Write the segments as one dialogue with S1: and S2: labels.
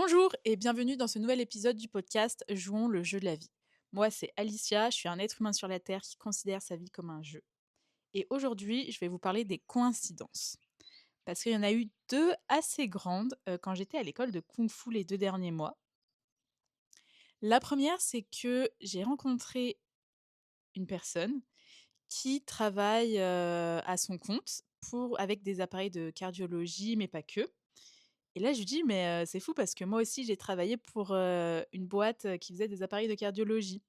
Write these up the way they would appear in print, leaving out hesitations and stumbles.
S1: Bonjour et bienvenue dans ce nouvel épisode du podcast Jouons le jeu de la vie. Moi, c'est Alicia, je suis un être humain sur la Terre qui considère sa vie comme un jeu. Et aujourd'hui, je vais vous parler des coïncidences. Parce qu'il y en a eu deux assez grandes quand j'étais à l'école de Kung Fu les 2 derniers mois. La première, c'est que j'ai rencontré une personne qui travaille à son compte avec des appareils de cardiologie, mais pas que. Et là, je lui dis: «Mais, c'est fou parce que moi aussi j'ai travaillé pour, une boîte, qui faisait des appareils de cardiologie».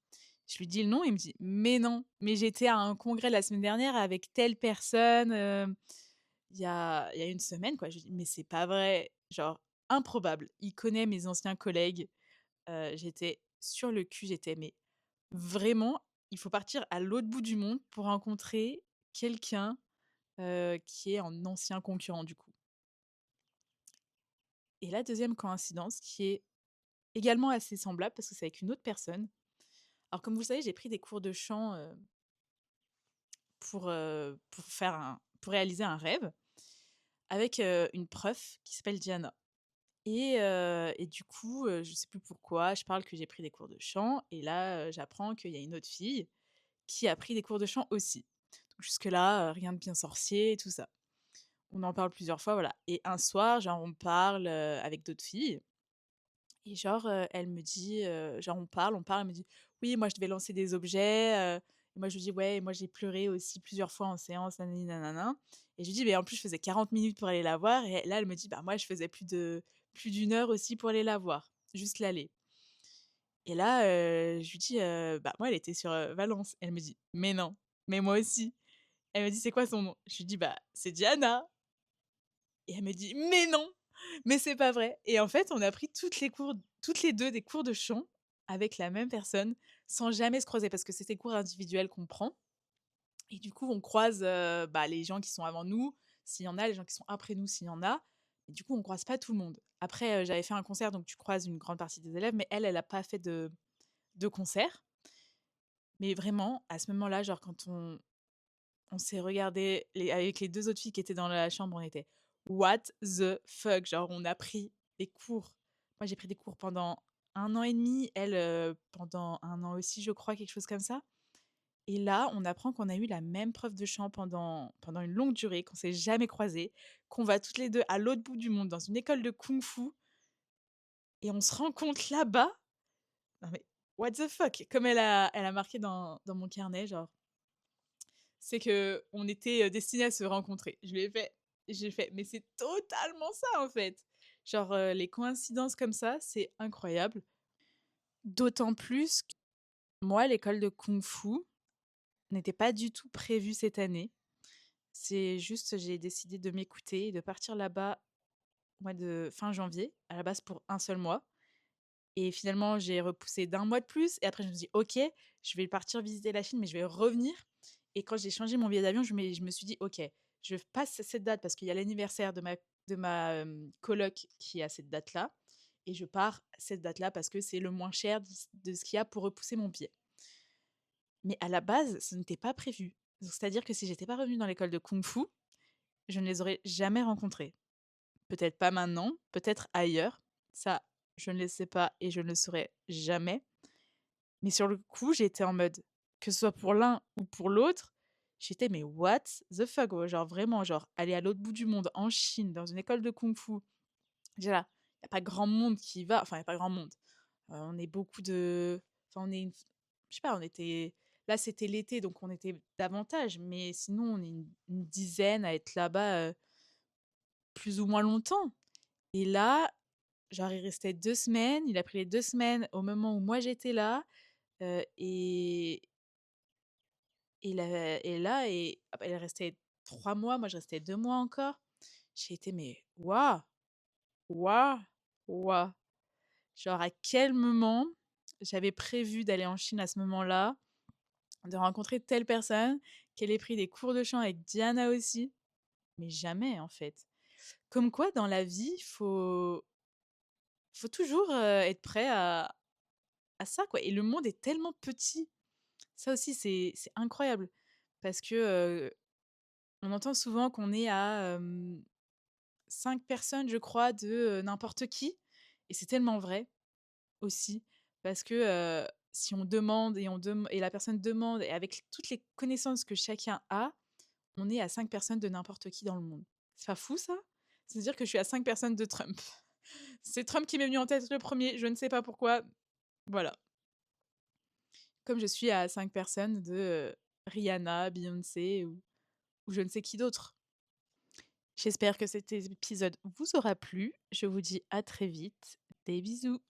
S1: Je lui dis le nom, il me dit: «Mais non, mais j'étais à un congrès la semaine dernière avec telle personne, il y a une semaine, quoi». Je lui dis: «Mais c'est pas vrai!» Genre improbable. Il connaît mes anciens collègues, j'étais sur le cul, j'étais mais vraiment, il faut partir à l'autre bout du monde pour rencontrer quelqu'un, qui est un ancien concurrent, du coup. Et la deuxième coïncidence qui est également assez semblable parce que c'est avec une autre personne. Alors comme vous le savez, j'ai pris des cours de chant, pour réaliser un rêve avec, une prof qui s'appelle Diana et du coup, je sais plus pourquoi, je parle que j'ai pris des cours de chant et là, j'apprends qu'il y a une autre fille qui a pris des cours de chant aussi. Donc jusque-là, rien de bien sorcier et tout ça. On en parle plusieurs fois, voilà, et un soir, genre on parle, avec d'autres filles. Et genre, elle me dit, genre on parle, elle me dit: «Oui, moi je devais lancer des objets», et moi je lui dis: «Ouais, et moi j'ai pleuré aussi plusieurs fois en séance, nanani nanana», et je lui dis: «Mais en plus je faisais 40 minutes pour aller la voir», et là elle me dit: «Bah moi je faisais plus d'une heure aussi pour aller la voir, juste l'aller». Et là, je lui dis: «Bah moi elle était sur, Valence». Elle me dit: «Mais non, mais moi aussi». Elle me dit: «C'est quoi son nom?» Je lui dis: «Bah c'est Diana». Et elle me dit: «Mais non! Mais c'est pas vrai!» Et en fait, on a pris toutes les 2 des cours de chant avec la même personne, sans jamais se croiser parce que c'est des cours individuels qu'on prend et du coup, on croise, bah, les gens qui sont avant nous, s'il y en a, les gens qui sont après nous, s'il y en a, et du coup, on croise pas tout le monde. Après, j'avais fait un concert, donc tu croises une grande partie des élèves, mais elle, elle a pas fait de concert. Mais vraiment, à ce moment-là, genre quand on s'est regardé avec les 2 autres filles qui étaient dans la chambre, on était: «What the fuck?» Genre on a pris des cours. Moi, j'ai pris des cours pendant 1 an et demi, elle, pendant 1 an aussi, je crois, quelque chose comme ça, et là, on apprend qu'on a eu la même prof de chant pendant une longue durée, qu'on s'est jamais croisées, qu'on va toutes les 2 à l'autre bout du monde dans une école de kung-fu et on se rencontre là-bas. Non mais what the fuck? Comme elle a marqué dans mon carnet, genre c'est que on était, destinés à se rencontrer. J'ai fait: «Mais c'est totalement ça, en fait!» Genre, les coïncidences comme ça, c'est incroyable. D'autant plus que moi, l'école de kung-fu n'était pas du tout prévue cette année. C'est juste, j'ai décidé de m'écouter et de partir là-bas au mois de fin janvier, à la base pour un seul mois, et finalement, j'ai repoussé d'un mois de plus et après je me suis dit: «OK, je vais partir visiter la Chine, mais je vais revenir», et quand j'ai changé mon billet d'avion, je me suis dit: «OK, je passe cette date parce qu'il y a l'anniversaire de ma coloc qui est à cette date-là, et je pars cette date-là parce que c'est le moins cher de ce qu'il y a pour repousser mon billet». Mais à la base, ce n'était pas prévu. Donc c'est-à-dire que si j'étais pas revenue dans l'école de kung-fu, je ne les aurais jamais rencontrés. Peut-être pas maintenant, peut-être ailleurs. Ça, je ne le sais pas et je ne le saurai jamais. Mais sur le coup, j'étais en mode, que ce soit pour l'un ou pour l'autre, j'étais: «Mais what the fuck?» ouais, genre vraiment, genre aller à l'autre bout du monde, en Chine, dans une école de kung-fu. Déjà, il y a pas grand monde qui y va, enfin, il y a pas grand monde. On est beaucoup de enfin, on est une je sais pas, on était là, c'était l'été, donc on était davantage, mais sinon, on est une dizaine à être là-bas, plus ou moins longtemps, et là, genre, il restait 2 semaines, il a pris les 2 semaines au moment où moi j'étais là, et il restait 3 mois, moi je restais 2 mois encore. J'ai été: «Mais waouh! Waouh! Waouh!» Genre à quel moment j'avais prévu d'aller en Chine à ce moment-là, de rencontrer telle personne, qu'elle ait pris des cours de chant avec Diana aussi, mais jamais en fait. Comme quoi dans la vie, faut toujours, être prêt à ça, quoi, et le monde est tellement petit. Ça aussi c'est incroyable parce que, on entend souvent qu'on est à, 5 personnes, je crois, de, n'importe qui, et c'est tellement vrai aussi parce que, si on demande et la personne demande et avec toutes les connaissances que chacun a, on est à 5 personnes de n'importe qui dans le monde. C'est pas fou ça? C'est-à-dire que je suis à 5 personnes de Trump. C'est Trump qui m'est venu en tête le premier. Je ne sais pas pourquoi, voilà. Comme je suis à 5 personnes de, Rihanna, Beyoncé ou je ne sais qui d'autre. J'espère que cet épisode vous aura plu. Je vous dis à très vite. Des bisous.